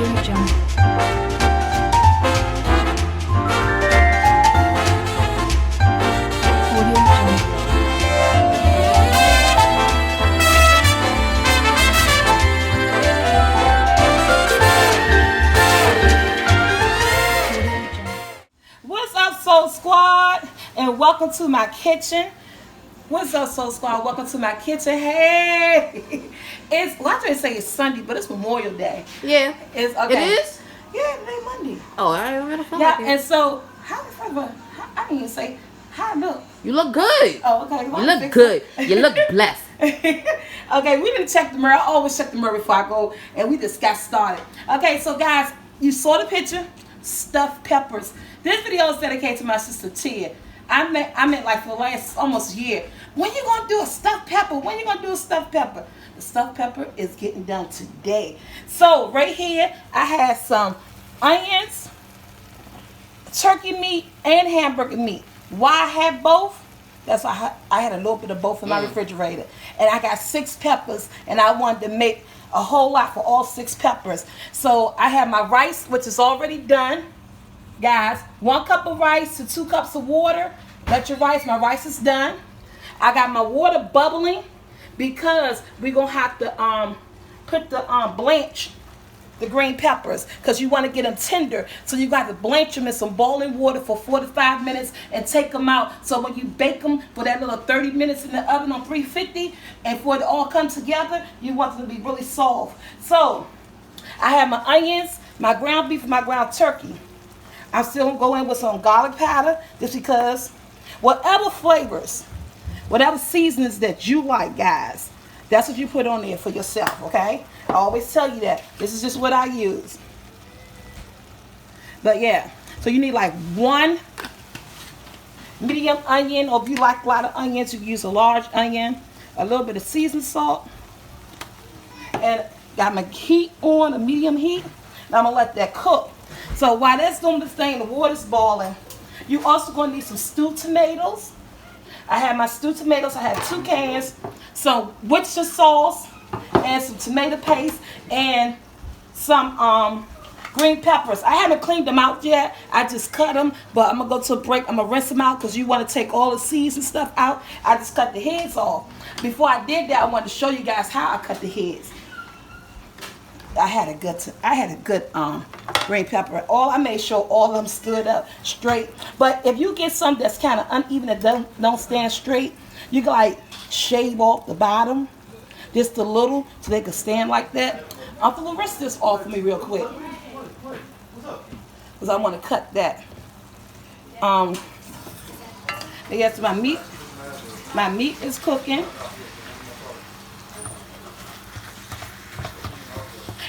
What's up, Soul Squad? And welcome to my kitchen. What's up, Soul Squad? Welcome to my kitchen. Hey! Well, I try to say it's Sunday, but it's Memorial Day. Yeah. It's okay. It is? Yeah, today Monday. Oh, I already feel Yeah, like it. and so, I didn't even say, how I look? You look good. Oh, okay. You look good. You look blessed. Okay, we didn't check the mirror. I always check the mirror before I go, and we just got started. Okay, so guys, you saw the picture, stuffed peppers. This video is dedicated to my sister Tia. I meant like for the last almost year. When you gonna do a stuffed pepper? When you gonna do a stuffed pepper? The stuffed pepper is getting done today. So right here, I had some onions, turkey meat, and hamburger meat. Why I had both? That's why I had a little bit of both in my refrigerator. And I got 6 peppers, and I wanted to make a whole lot for all 6 peppers. So I have my rice, which is already done. Guys, 1 cup of rice to 2 cups of water. Let your rice, my rice is done. I got my water bubbling because we're going to have to put the blanch the green peppers, because you want to get them tender. So you got to blanch them in some boiling water for 4 to 5 minutes and take them out. So when you bake them for that little 30 minutes in the oven on 350, and for it to all come together, you want them to be really soft. So I have my onions, my ground beef, and my ground turkey. I'm still going to go in with some garlic powder, just because whatever flavors, whatever seasonings that you like, guys, that's what you put on there for yourself, okay? I always tell you that. This is just what I use. But yeah, so you need like 1 medium onion, or if you like a lot of onions, you can use a large onion, a little bit of seasoned salt, and got my heat on, a medium heat, and I'm going to let that cook. So while that's doing this thing, the water's boiling, you also going to need some stewed tomatoes. I have my stewed tomatoes. I have 2 cans, some Worcestershire sauce, and some tomato paste, and some green peppers. I haven't cleaned them out yet. I just cut them, but I'm going to go to a break. I'm going to rinse them out because you want to take all the seeds and stuff out. I just cut the heads off. Before I did that, I wanted to show you guys how I cut the heads. I had a good green pepper. I made sure all of them stood up straight. But if you get some that's kind of uneven and don't stand straight, you can like shave off the bottom just a little so they can stand like that. I'm gonna rinse this off for me real quick because I want to cut that. Yes, my meat. My meat is cooking.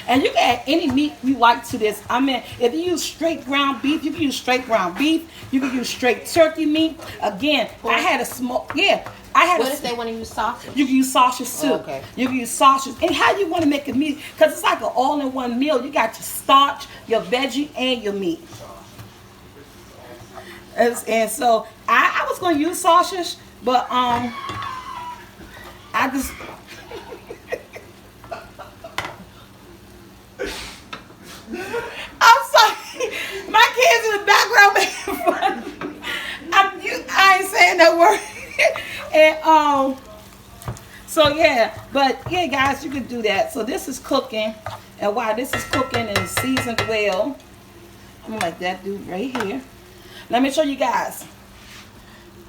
And you can add any meat you like to this. I mean, if you use straight ground beef, you can use straight ground beef. You can use straight turkey meat. Again, I had a small, What if they want to use sausage? You can use sausage too. Oh, okay. You can use sausage. And how you want to make a meat, because it's like an all-in-one meal. You got your starch, your veggie, and your meat. And so I was going to use sausage, but I just... I'm sorry. My kids in the background making fun. I ain't saying that word. And so yeah, but yeah, guys, you can do that. So this is cooking, and while this is cooking and seasoned well, I'm gonna let that dude right here. Let me show you guys.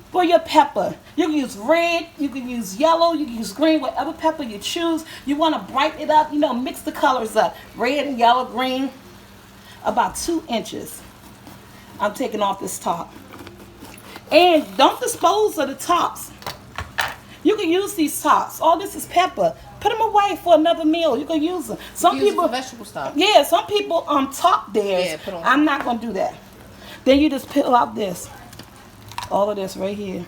For your pepper, you can use red, you can use yellow, you can use green, whatever pepper you choose. You want to brighten it up, mix the colors up. Red and yellow, green, about 2 inches. I'm taking off this top. And don't dispose of the tops. You can use these tops. All this is pepper. Put them away for another meal. You can use them. Some people use vegetable stock. Yeah, some people top theirs. Yeah, put on. I'm not gonna do that. Then you just peel out this. All of this right here.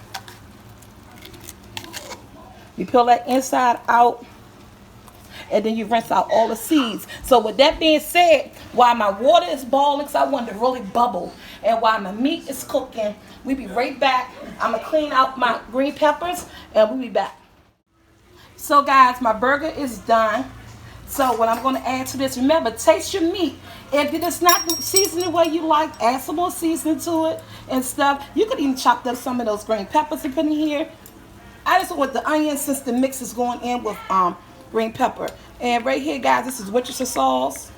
You peel that inside out, and then you rinse out all the seeds. So with that being said, while my water is boiling, because I want it to really bubble, and while my meat is cooking, we'll be right back. I'm going to clean out my green peppers, and we'll be back. So guys, my burger is done. So what I'm going to add to this, remember, taste your meat. If it is not seasoned the way you like, add some more seasoning to it and stuff. You could even chop up some of those green peppers and put in here. I just want the onion since the mix is going in with green pepper. And right here, guys, this is Worcestershire sauce.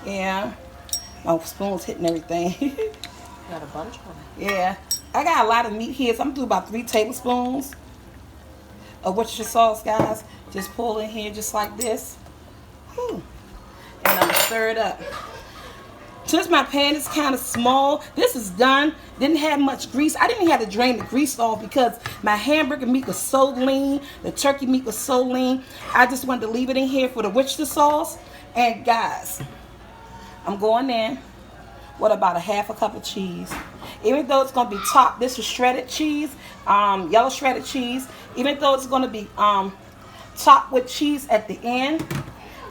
Yeah. My spoon's hitting everything. Got a bunch of them. Yeah. I got a lot of meat here, so I'm going to do about 3 tablespoons of Worcestershire sauce, guys. Just pull in here just like this. Whew. And I'm going to stir it up. Since my pan is kind of small, this is done. Didn't have much grease. I didn't even have to drain the grease off because my hamburger meat was so lean. The turkey meat was so lean. I just wanted to leave it in here for the Worcestershire sauce. And guys, I'm going in with about a half a cup of cheese. Even though it's going to be topped, this is shredded cheese, yellow shredded cheese. Even though it's going to be topped with cheese at the end,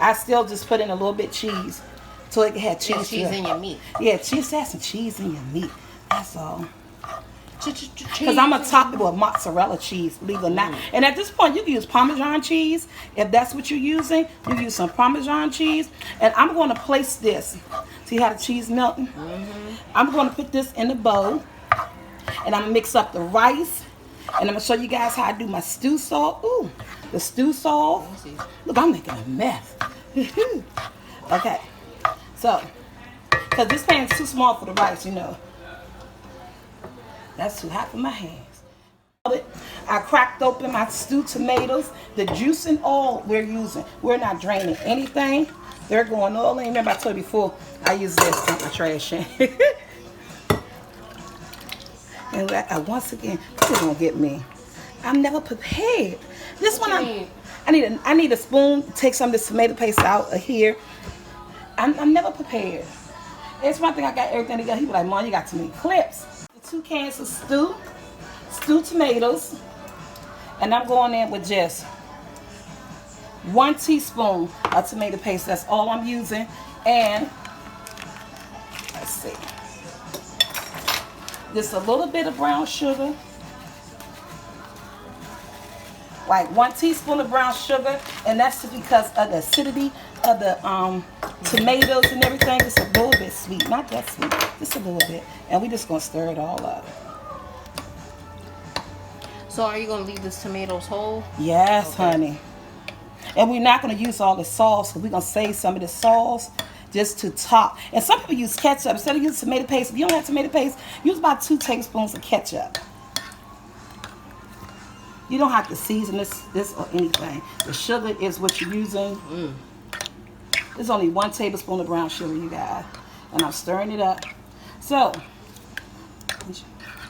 I still just put in a little bit of cheese so it can have cheese. Cheese in your meat. Yeah, cheese has some cheese in your meat. That's all. Because I'm going to top it with mozzarella cheese, believe it or not. And at this point, you can use Parmesan cheese. If that's what you're using, you can use some Parmesan cheese. And I'm going to place this. See how the cheese melting? I'm going to put this in a bowl. And I'm going to mix up the rice. And I'm going to show you guys how I do my stew sauce. Ooh, the stew sauce. Look, I'm making a mess. Okay. So, because this pan is too small for the rice, you know. That's too hot for my hands. I cracked open my stewed tomatoes. The juice and all we're using. We're not draining anything. They're going all in. Remember I told you before, I use this to put my trash in. And once again, this don't get me. I'm never prepared. This one, I need a spoon to take some of this tomato paste out of here. I'm never prepared. It's one thing I got everything together. He be like, Mom, you got too many clips. 2 cans of stewed tomatoes, and I'm going in with just 1 teaspoon of tomato paste. That's all I'm using. And let's see, just a little bit of brown sugar, like 1 teaspoon of brown sugar, and that's just because of the acidity of the tomatoes and everything. Just a little bit sweet, not that sweet, just a little bit. And we just gonna stir it all up. So are you gonna leave this tomatoes whole? Yes, okay, honey. And we're not gonna use all the sauce, because we're gonna save some of the sauce just to top. And some people use ketchup instead of using tomato paste. If you don't have tomato paste, use about 2 tablespoons of ketchup. You don't have to season this or anything. The sugar is what you're using. There's only 1 tablespoon of brown sugar, you guys. And I'm stirring it up. So,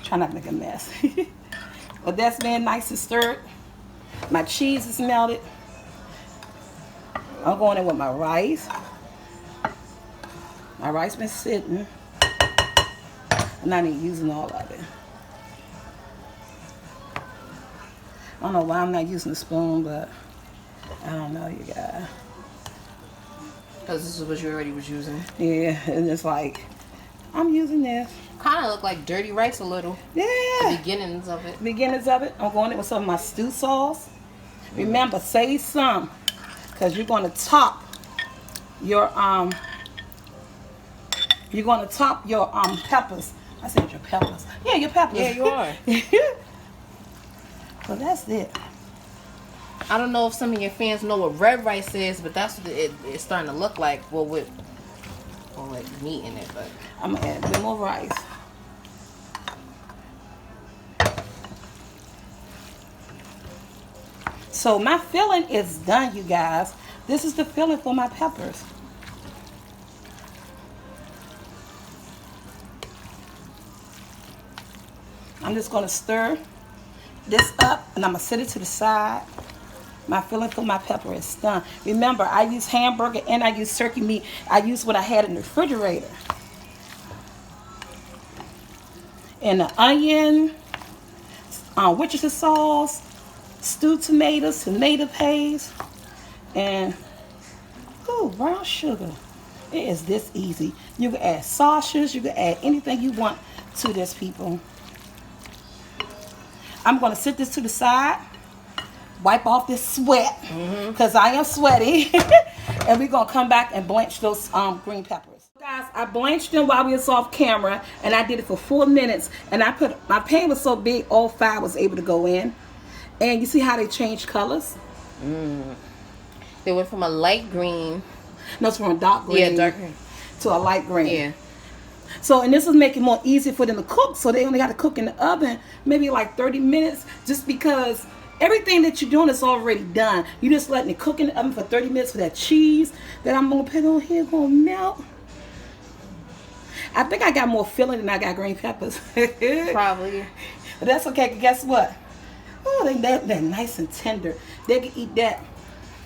try not to make a mess. But that's been nice and stirred. My cheese is melted. I'm going in with my rice. My rice been sitting. I'm not even using all of it. I don't know why I'm not using a spoon, but I don't know, you guys. Because this is what you already was using. Yeah, and it's like, I'm using this. Kind of look like dirty rice a little. Yeah. The beginnings of it. Beginnings of it. I'm going in with some of my stew sauce. Remember, save some, because you're going to top your peppers. I said your peppers. Yeah, your peppers. Yeah, you are. So that's it. I don't know if some of your fans know what red rice is, but that's what it's starting to look like. Well, with meat in it, but I'm gonna add a bit more rice. So my filling is done, you guys. This is the filling for my peppers. I'm just gonna stir this up, and I'm gonna set it to the side. My filling for my pepper is done. Remember, I use hamburger and I use turkey meat. I use what I had in the refrigerator. And the onion, Worcestershire sauce, stewed tomatoes, tomato paste, and brown sugar. It is this easy. You can add sausages, you can add anything you want to this, people. I'm going to set this to the side. wipe off this sweat because I am sweaty. And we're going to come back and blanch those green peppers. Guys, I blanched them while we was off camera, and I did it for 4 minutes. And I put, my pan was so big, all 5 was able to go in. And you see how they changed colors? They went from a light green. No, it's from a dark green. Yeah, dark green. To a light green. Yeah. So, and this was making it more easy for them to cook. So they only got to cook in the oven maybe like 30 minutes just because everything that you're doing is already done. You just letting it cook in the oven for 30 minutes for that cheese that I'm going to put on here going to melt. I think I got more filling than I got green peppers. Probably. But that's okay, 'cause guess what? Oh, they're nice and tender. They can eat that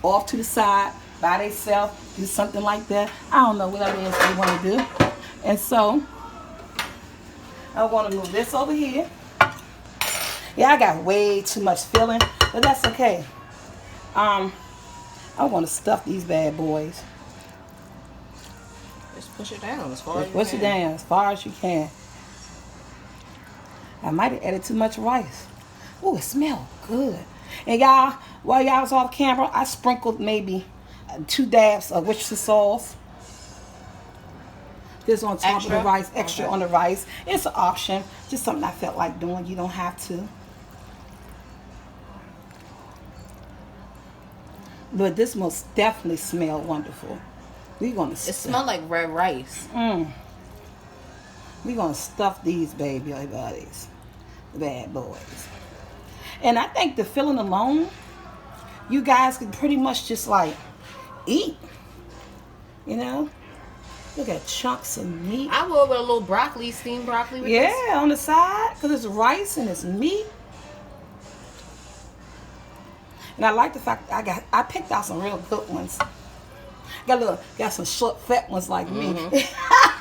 off to the side by themselves, do something like that. I don't know, whatever it is they want to do. And so, I want to move this over here. Yeah, I got way too much filling, but that's okay. I want to stuff these bad boys. Just push it down as far as you Push can. it down as far as you can. I might have added too much rice. Oh, it smells good. And y'all, while y'all was off camera, I sprinkled maybe 2 dabs of Worcestershire sauce. This on top of the rice, extra on the rice. It's an option, just something I felt like doing. You don't have to. But this most definitely smell wonderful. We're gonna. It smells like red rice. We're gonna stuff these baby buddies, the bad boys. And I think the filling alone, you guys can pretty much just like eat. You know. Look at chunks of meat. I would with a little broccoli, steamed broccoli. With Yeah, this. on the side, because it's rice and it's meat. And I like the fact I picked out some real good ones. Got some short, fat ones like me. Like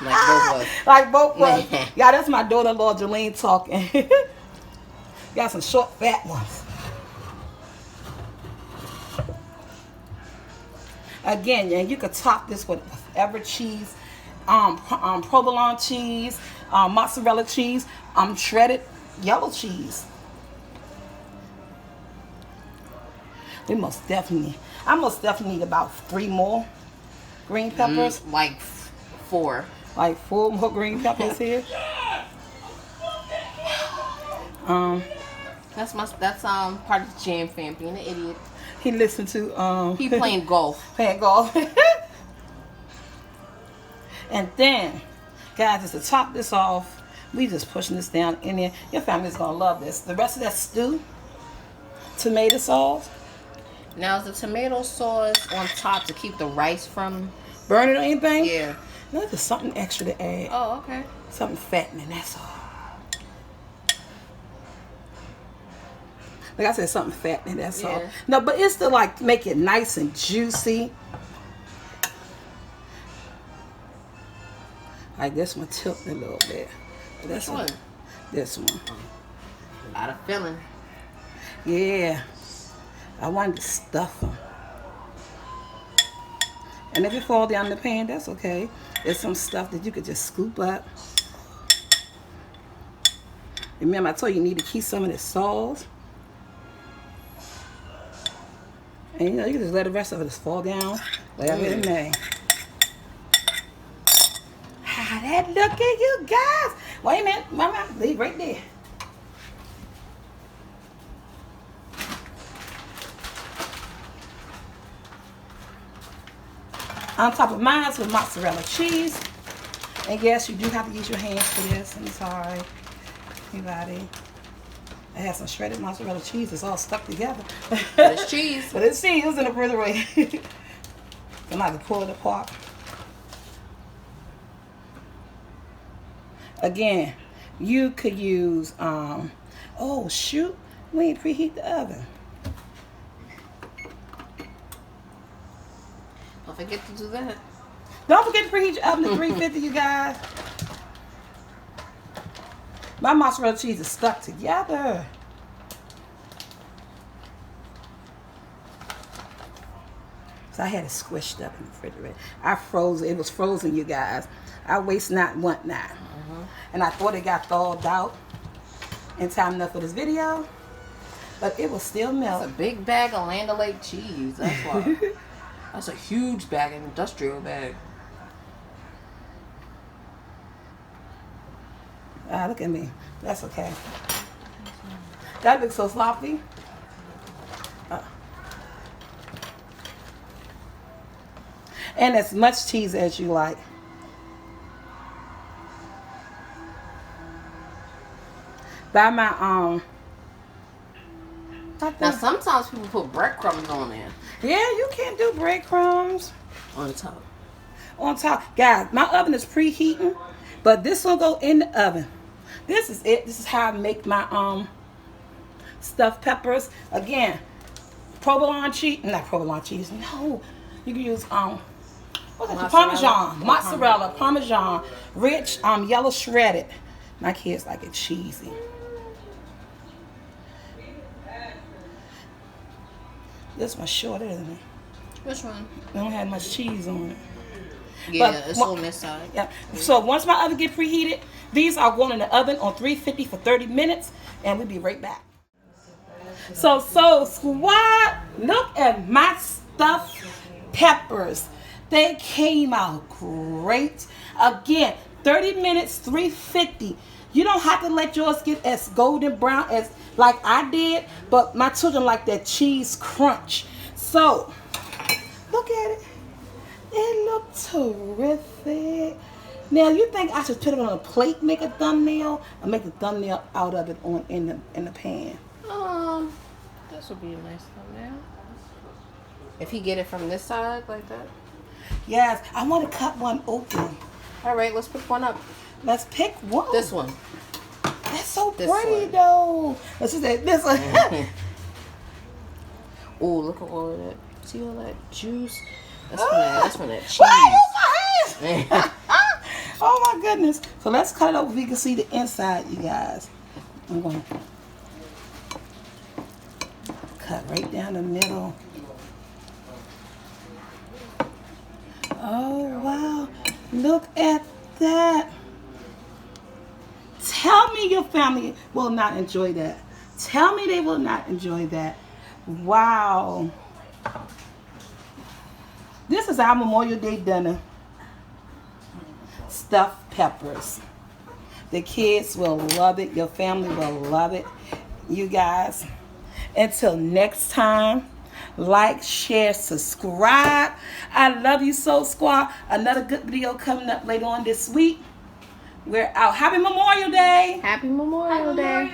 both of us. Like both of us. Yeah, that's my daughter-in-law Jolene talking. Got some short, fat ones. Again, yeah, you could top this with whatever cheese, provolone cheese, mozzarella cheese, shredded yellow cheese. I most definitely need about 3 more green peppers. Like 4. Like 4 more green peppers here. That's part of the Jam fam being an idiot. He listened to He playing golf. Playing golf. And then, guys, just to top this off, we just pushing this down in there. Your family's gonna love this. The rest of that stew, tomato sauce. Now is the tomato sauce on top to keep the rice from Burn it or anything? Yeah. No, just something extra to add. Oh, okay. Something fattening, that's all. Like I said, something fattening, that's all. No, but it's to like make it nice and juicy. Like this one tilted a little bit. But that's Which one? This one. A lot of filling. Yeah. I wanted to stuff them. And if it fall down in the pan, that's okay. There's some stuff that you could just scoop up. Remember, I told you need to keep some of this sauce. And you know, you can just let the rest of it just fall down, whatever it may. How that look at you guys? Wait a minute, Mama, leave right there. On top of mine with mozzarella cheese. And yes, you do have to use your hands for this. I'm sorry, anybody. I had some shredded mozzarella cheese. It's all stuck together. But it's cheese. But it's cheese. It was in the refrigerator. I'm about to pull it apart. Again, you could use, oh shoot, we didn't preheat the oven. Don't forget to do that. Don't forget to preheat your oven to 350, you guys. My mozzarella cheese is stuck together. So I had it squished up in the refrigerator. I froze it. It was frozen, you guys. I waste not, want not. And I thought it got thawed out in time enough for this video. but it will still That's a melt. big bag of Land O'Lakes cheese. That's why. That's a huge bag, an industrial bag. Ah, look at me. That's okay. That looks so sloppy. And as much cheese as you like. Buy my Now sometimes people put breadcrumbs on there. yeah, you can do breadcrumbs On the top. on top. Guys, my oven is preheating, but this will go in the oven. This is it. This is how I make my stuffed peppers. Again, provolone cheese, not provolone cheese. No, you can use what's that? Mozzarella, Parmesan, rich yellow shredded. My kids like it cheesy. This one's shorter than it. Which one? They don't have much cheese on it. Yeah, But it's on this side. Yeah. So once my oven get preheated, these are going in the oven on 350 for 30 minutes, and we'll be right back. So squad, look at my stuffed peppers. They came out great. Again, 30 minutes, 350. You don't have to let yours get as golden brown as like I did, but my children like that cheese crunch. So, look at it. It looks terrific. Now, you think I should put it on a plate, make a thumbnail, or make a thumbnail out of it in the pan? This would be a nice thumbnail. If you get it from this side like that. Yes, I want to cut one open. All right, let's pick one up. Let's pick one. This one. That's so This pretty one. though. Let's just say this one. Oh, look at all of that. See all that juice? That's from that cheese. Why use my hands? Oh my goodness. So let's cut it over so you can see the inside, you guys. I'm going to cut right down the middle. Oh wow. Look at that. Tell me your family will not enjoy that. Tell me they will not enjoy that. Wow. This is our Memorial Day dinner. Stuffed peppers. The kids will love it. Your family will love it. You guys, until next time, like, share, subscribe. I love you, Soul Squad. Another good video coming up later on this week. We're out. Happy Memorial Day. Happy Memorial Day.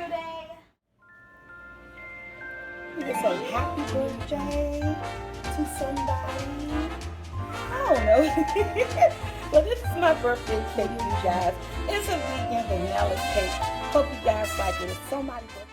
You can say happy birthday to somebody. I don't know. Well, this is my birthday cake, you guys. It's a vegan vanilla cake. Hope you guys like it. It's somebody's birthday.